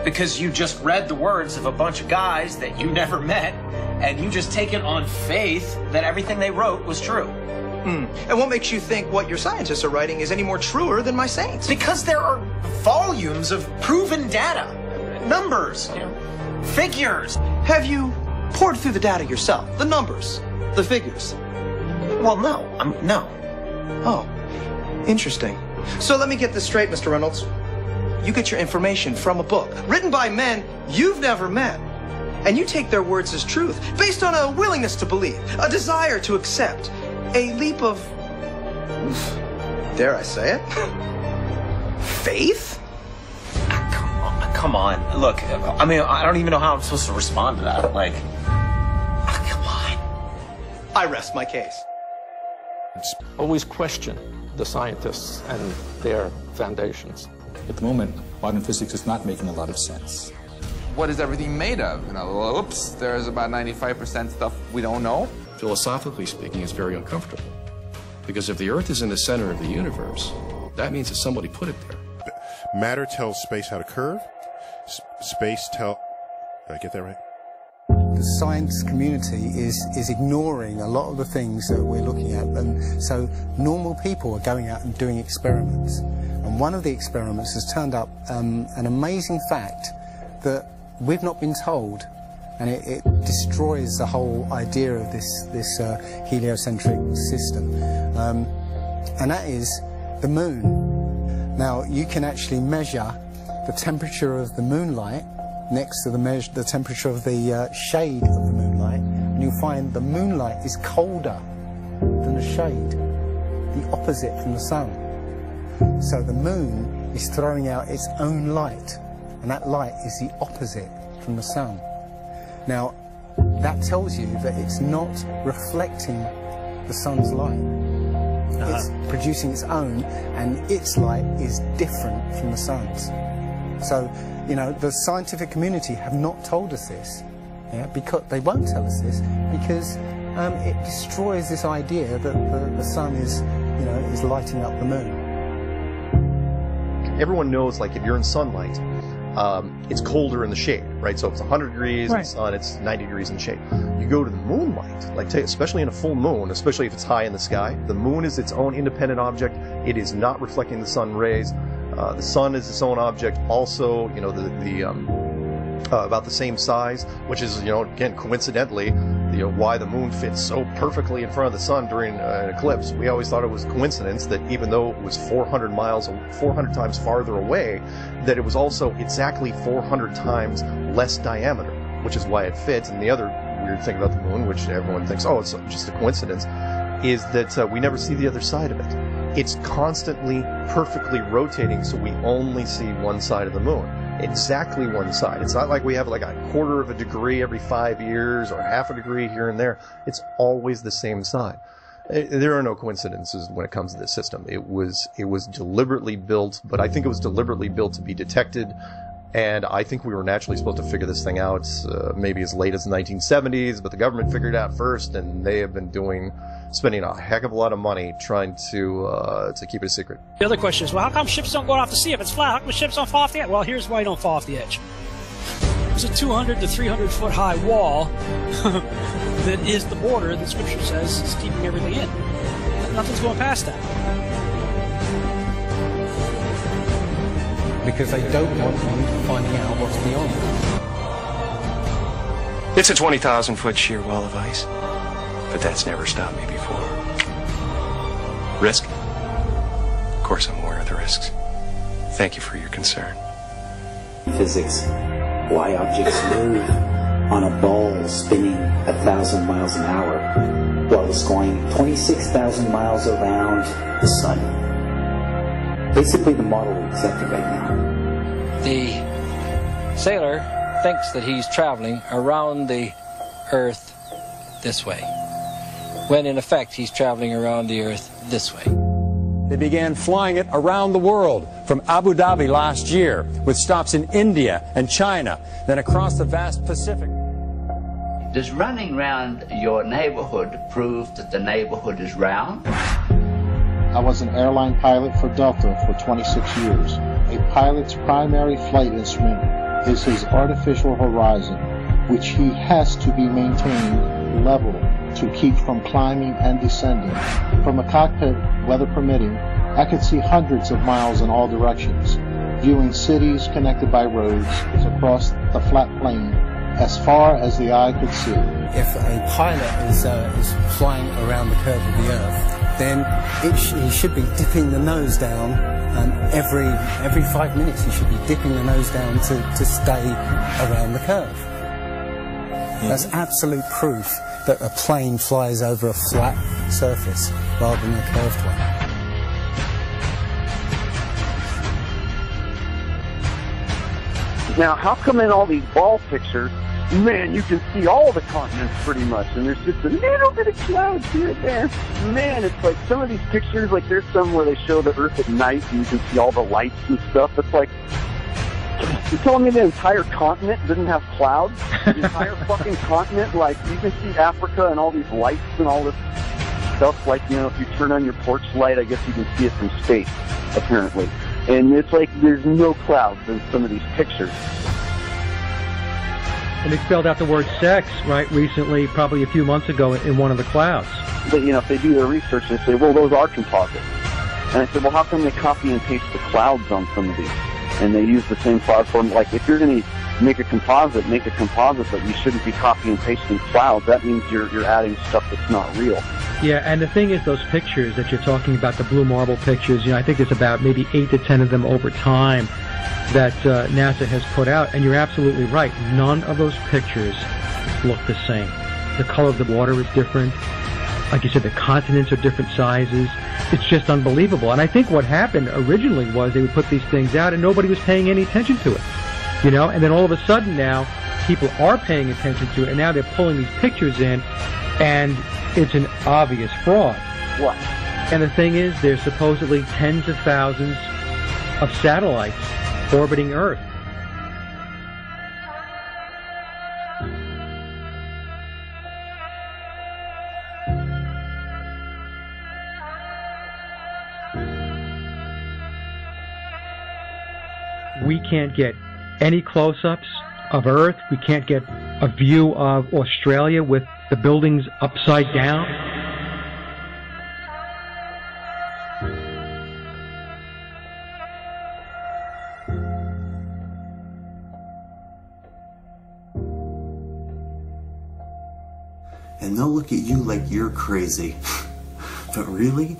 Because you just read the words of a bunch of guys that you never met, and you just take it on faith that everything they wrote was true. And what makes you think what your scientists are writing is any more truer than my saints? Because there are volumes of proven data, numbers, figures. Have you poured through the data yourself? The numbers, the figures? Well, no. No. Oh, interesting. So let me get this straight, Mr. Reynolds. You get your information from a book written by men you've never met, and you take their words as truth based on a willingness to believe, a desire to accept, a leap of, dare I say it, faith? Come on. Look, I mean, I don't even know how I'm supposed to respond to that. Like, come on. I rest my case. Always question the scientists and their foundations. At the moment, modern physics is not making a lot of sense. What is everything made of? Well, oops, there's about 95% stuff we don't know. Philosophically speaking, it's very uncomfortable. Because if the Earth is in the center of the universe, that means that somebody put it there. Matter tells space how to curve. Space tell... Did I get that right? The science community is ignoring a lot of the things that we're looking at, and so normal people are going out and doing experiments. And one of the experiments has turned up an amazing fact that we've not been told, and it destroys the whole idea of this heliocentric system, and that is the moon. Now, you can actually measure the temperature of the moonlight next to the temperature of the shade of the moonlight, and you'll find the moonlight is colder than the shade, the opposite from the sun. So the moon is throwing out its own light, and that light is the opposite from the sun. Now, that tells you that it's not reflecting the sun's light. It's producing its own, and its light is different from the sun's. So, you know, the scientific community have not told us this, because they won't tell us this, because it destroys this idea that the sun is, is lighting up the moon. Everyone knows, like, if you're in sunlight, it's colder in the shade, right? So if it's 100 degrees in the sun, it's 90 degrees in the shade. You go to the moonlight, like, especially in a full moon, especially if it's high in the sky, the moon is its own independent object. It is not reflecting the sun rays. The sun is its own object. Also, about the same size, which is, again, coincidentally, why the moon fits so perfectly in front of the sun during an eclipse. We always thought it was coincidence that even though it was 400 times farther away, that it was also exactly 400 times less diameter, which is why it fits. And the other weird thing about the moon, which everyone thinks, oh, it's just a coincidence, is that we never see the other side of it. It's constantly perfectly rotating, so we only see one side of the moon. Exactly one side. It's not like we have like a quarter of a degree every 5 years or half a degree here and there. It's always the same side. There are no coincidences when it comes to this system. It was deliberately built, but I think it was deliberately built to be detected. And I think we were naturally supposed to figure this thing out maybe as late as the 1970s, but the government figured it out first, and they have been spending a heck of a lot of money trying to keep it a secret. The other question is, well, how come ships don't go off the sea if it's flat? How come ships don't fall off the edge? Well, here's why you don't fall off the edge. There's a 200 to 300 foot high wall that is the border that Scripture says is keeping everything in. Nothing's going past that. Because they don't want you finding out what's beyond. It's a 20,000 foot sheer wall of ice, but that's never stopped me before. Risk? Of course I'm aware of the risks. Thank you for your concern. Physics. Why objects move on a ball spinning 1,000 miles an hour while it's going 26,000 miles around the sun. Basically the model we accepted right now. The sailor thinks that he's traveling around the Earth this way, when in effect he's traveling around the Earth this way. They began flying it around the world, from Abu Dhabi last year, with stops in India and China, then across the vast Pacific. Does running around your neighborhood prove that the neighborhood is round? I was an airline pilot for Delta for 26 years. A pilot's primary flight instrument is his artificial horizon, which he has to be maintained level to keep from climbing and descending. From a cockpit, weather permitting, I could see hundreds of miles in all directions, viewing cities connected by roads across the flat plain as far as the eye could see. If a pilot is flying around the curve of the Earth, then he should be dipping the nose down, and every 5 minutes he should be dipping the nose down to stay around the curve. That's absolute proof that a plane flies over a flat surface rather than a curved one. Now, how come in all these ball pictures, man, you can see all the continents pretty much, and there's just a little bit of clouds here and there. Man, it's like some of these pictures, like there's some where they show the Earth at night and you can see all the lights and stuff. It's like, you're telling me the entire continent didn't have clouds? The entire fucking continent, like, you can see Africa and all these lights and all this stuff, like, you know, if you turn on your porch light, I guess you can see it from space, apparently. And it's like there's no clouds in some of these pictures. And they spelled out the word sex, right, recently, probably a few months ago, in one of the clouds. But, you know, if they do their research, they say, well, those are composites. And I said, well, how come they copy and paste the clouds on some of these? And they use the same cloud form. Like, if you're going to make a composite, but you shouldn't be copying and pasting clouds. That means you're adding stuff that's not real. Yeah, and the thing is, those pictures that you're talking about, the blue marble pictures, you know, I think there's about maybe 8 to 10 of them over time that NASA has put out, and you're absolutely right. None of those pictures look the same. The color of the water is different. Like you said, the continents are different sizes. It's just unbelievable. And I think what happened originally was they would put these things out and nobody was paying any attention to it. You know, and then all of a sudden now people are paying attention to it, and now they're pulling these pictures in, and it's an obvious fraud. What? And the thing is, there's supposedly tens of thousands of satellites orbiting Earth. We can't get any close-ups of Earth. We can't get a view of Australia with the buildings upside down. And they'll look at you like you're crazy. But really,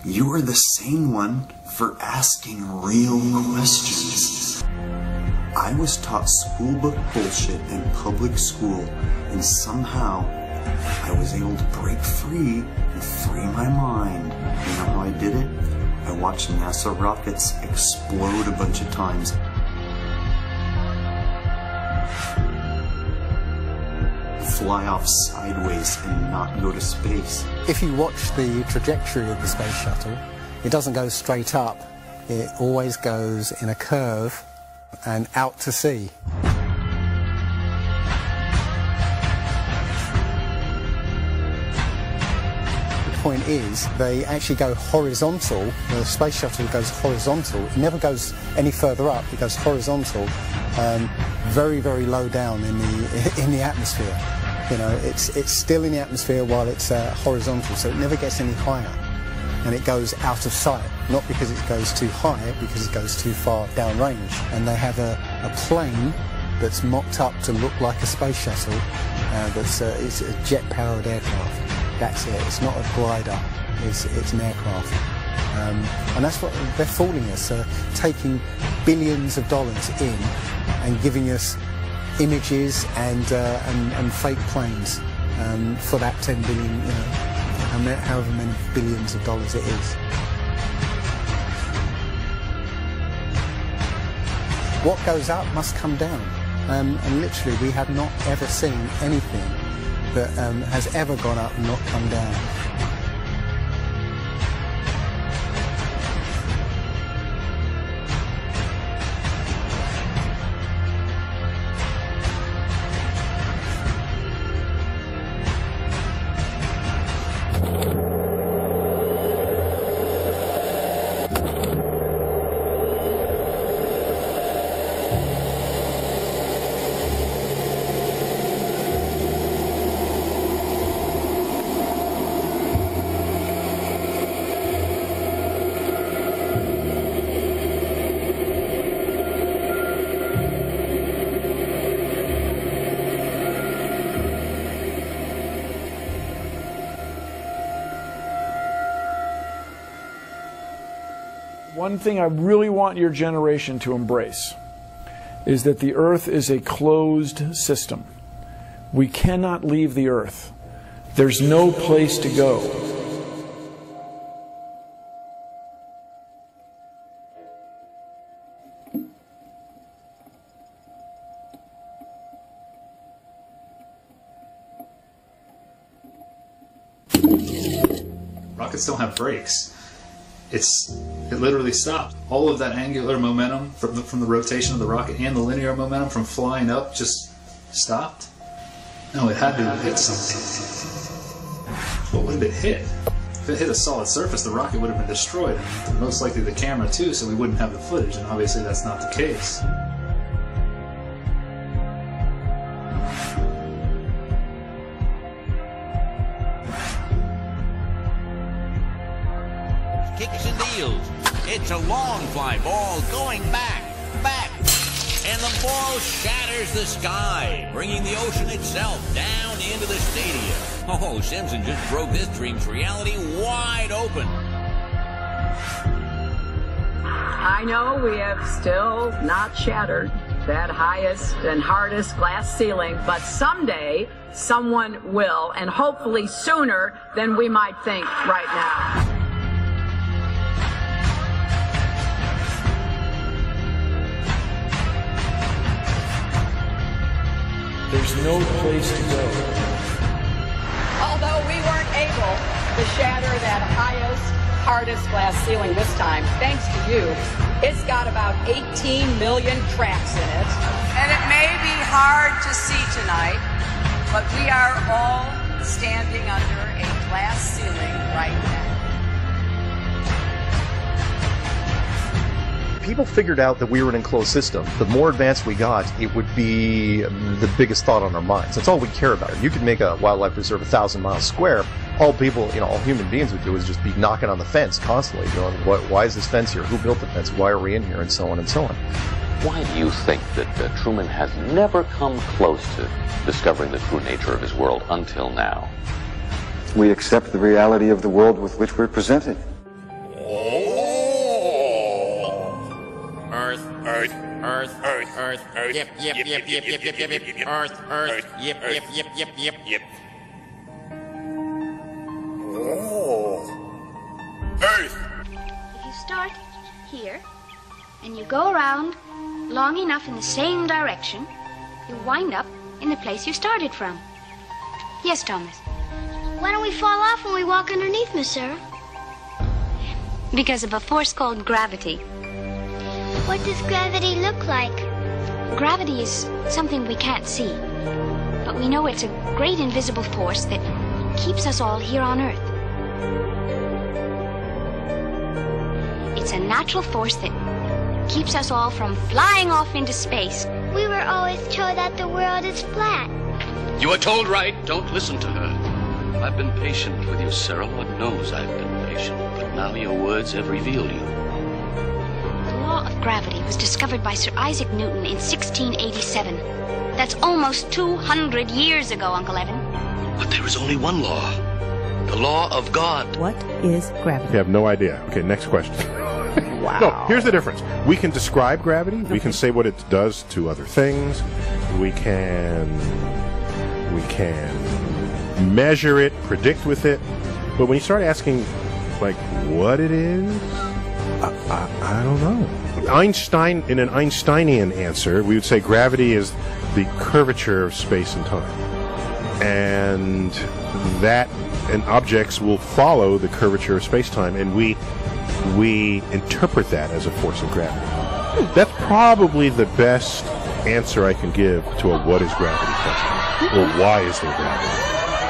you're the sane one for asking real questions. I was taught schoolbook bullshit in public school, and somehow I was able to break free and free my mind. You know how I did it? I watched NASA rockets explode a bunch of times. Fly off sideways and not go to space. If you watch the trajectory of the space shuttle, it doesn't go straight up. It always goes in a curve and out to sea. The point is, they actually go horizontal. The space shuttle goes horizontal. It never goes any further up. It goes horizontal, very, very low down in the atmosphere. You know, it's still in the atmosphere while it's horizontal, so it never gets any higher. And it goes out of sight, not because it goes too high, because it goes too far downrange. And they have a plane that's mocked up to look like a space shuttle. It's a jet-powered aircraft. That's it. It's not a glider. It's an aircraft. And that's what they're fooling us, taking billions of dollars in and giving us images and fake planes for that 10 billion, you know, however many billions of dollars it is. What goes up must come down, and literally we have not ever seen anything that has ever gone up and not come down. One thing I really want your generation to embrace is that the Earth is a closed system. We cannot leave the Earth. There's no place to go. Rockets don't have brakes. It literally stopped. All of that angular momentum from the rotation of the rocket and the linear momentum from flying up just stopped. No, it had to have hit something. But what did it hit? If it hit a solid surface, the rocket would have been destroyed, and most likely the camera too, so we wouldn't have the footage, and obviously that's not the case. Kicks and deals. It's a long fly ball going back, and the ball shatters the sky, bringing the ocean itself down into the stadium. Oh, Simpson just broke this dream's reality wide open. I know we have still not shattered that highest and hardest glass ceiling, but someday someone will, and hopefully sooner than we might think right now. There's no place to go. Although we weren't able to shatter that highest, hardest glass ceiling this time, thanks to you, it's got about 18 million cracks in it. And it may be hard to see tonight, but we are all standing under a glass ceiling right now. People figured out that we were an enclosed system. The more advanced we got, it would be the biggest thought on our minds. That's all we care about. You could make a wildlife reserve 1,000 miles square. All people, all human beings would do is just be knocking on the fence constantly, going, why is this fence here? Who built the fence? Why are we in here? And so on and so on. Why do you think that Truman has never come close to discovering the true nature of his world until now? We accept the reality of the world with which we're presented. Earth. Yep. Earth. Yep. Oh. Earth. If you start here, and you go around long enough in the same direction, you wind up in the place you started from. Yes, Thomas? Why don't we fall off when we walk underneath, Miss Sarah? Because of a force called gravity. What does gravity look like? Gravity is something we can't see, but we know it's a great invisible force that keeps us all here on Earth. It's a natural force that keeps us all from flying off into space. We were always told that the world is flat. You were told right. Don't listen to her. I've been patient with you, Sarah. Lord knows I've been patient. But now your words have revealed you. The law of gravity was discovered by Sir Isaac Newton in 1687. That's almost 200 years ago, Uncle Evan. But there is only one law. The law of God. What is gravity? You have no idea. Okay, next question. Wow. No, here's the difference. We can describe gravity. Okay. We can say what it does to other things. We can measure it, predict with it. But when you start asking, like, what it is, I don't know. Einstein, in an Einsteinian answer, we would say gravity is the curvature of space and time. And objects will follow the curvature of space-time, and we interpret that as a force of gravity. That's probably the best answer I can give to a what is gravity question, or why is there gravity.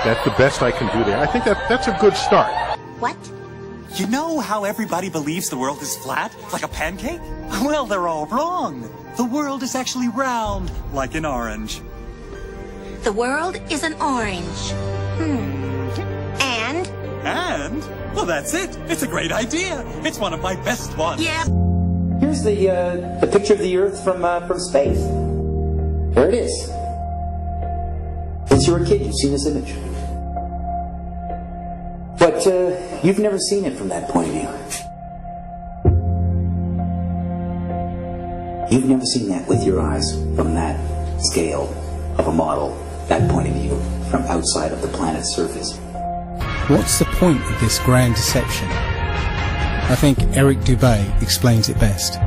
That's the best I can do there. I think that's a good start. What? You know how everybody believes the world is flat, like a pancake? Well, they're all wrong. The world is actually round, like an orange. The world is an orange. And? Well, that's it. It's a great idea. It's one of my best ones. Yeah. Here's the picture of the Earth from space. There it is. Since you were a kid, you've seen this image. But you've never seen it from that point of view. You've never seen that with your eyes from that scale of a model, that point of view, from outside of the planet's surface. What's the point of this grand deception? I think Eric Dubay explains it best.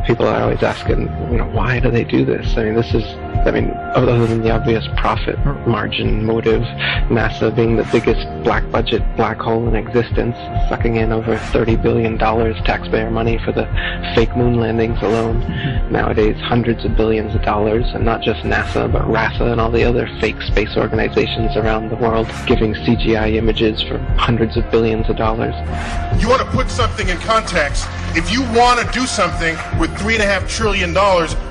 People are always asking, why do they do this? I mean, other than the obvious profit margin motive, NASA being the biggest black budget black hole in existence, sucking in over $30 billion taxpayer money for the fake moon landings alone. Nowadays, hundreds of billions of dollars, and not just NASA, but RASA and all the other fake space organizations around the world giving CGI images for hundreds of billions of dollars. You want to put something in context. If you want to do something with $3.5 trillion,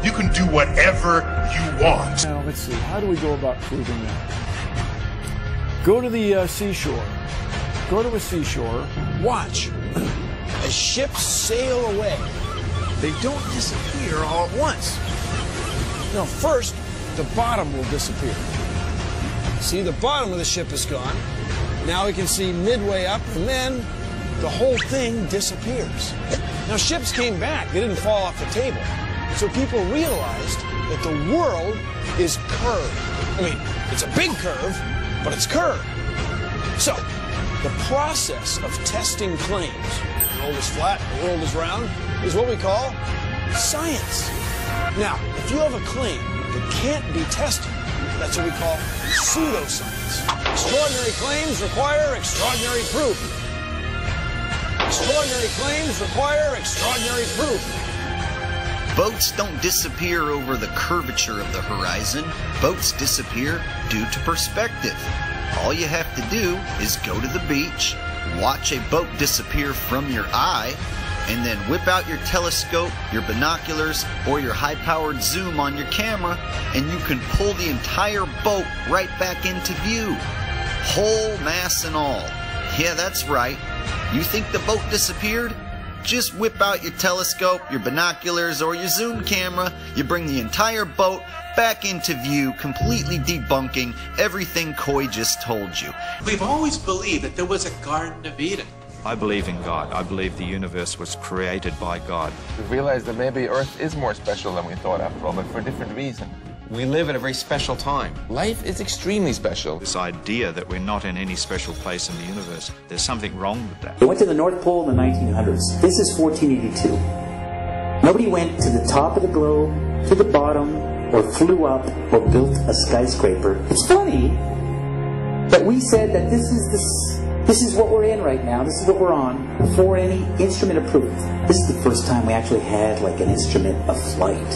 you can do whatever you want. Now, let's see. How do we go about proving that? Go to the seashore. Go to a seashore. Watch. As ships sail away, they don't disappear all at once. No, first, the bottom will disappear. See, the bottom of the ship is gone. Now we can see midway up, and then the whole thing disappears. Now, ships came back. They didn't fall off the table. So people realized that the world is curved. I mean, it's a big curve, but it's curved. So, the process of testing claims, the world is flat, the world is round, is what we call science. Now, if you have a claim that can't be tested, that's what we call pseudoscience. Extraordinary claims require extraordinary proof. Extraordinary claims require extraordinary proof. Boats don't disappear over the curvature of the horizon. Boats disappear due to perspective. All you have to do is go to the beach, watch a boat disappear from your eye, and then whip out your telescope, your binoculars, or your high-powered zoom on your camera, and you can pull the entire boat right back into view. Whole mass and all. Yeah, that's right. You think the boat disappeared? Just whip out your telescope, your binoculars, or your zoom camera. You bring the entire boat back into view, completely debunking everything Coy just told you. We've always believed that there was a Garden of Eden. I believe in God. I believe the universe was created by God. We realized that maybe Earth is more special than we thought after all, but for a different reason. We live at a very special time. Life is extremely special. This idea that we're not in any special place in the universe, there's something wrong with that. They went to the North Pole in the 1900s. This is 1482. Nobody went to the top of the globe, to the bottom, or flew up, or built a skyscraper. It's funny that we said that this is what we're in right now, this is what we're on, before any instrument approved. This is the first time we actually had like an instrument of flight,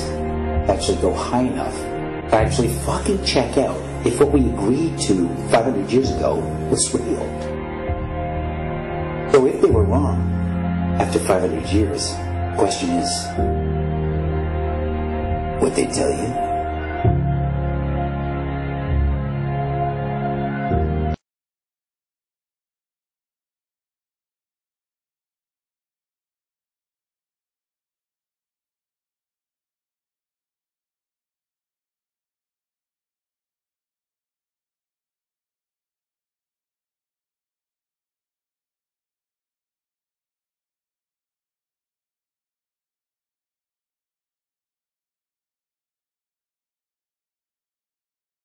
actually go high enough to actually fucking check out if what we agreed to 500 years ago was real. So if they were wrong, after 500 years, the question is, would they tell you?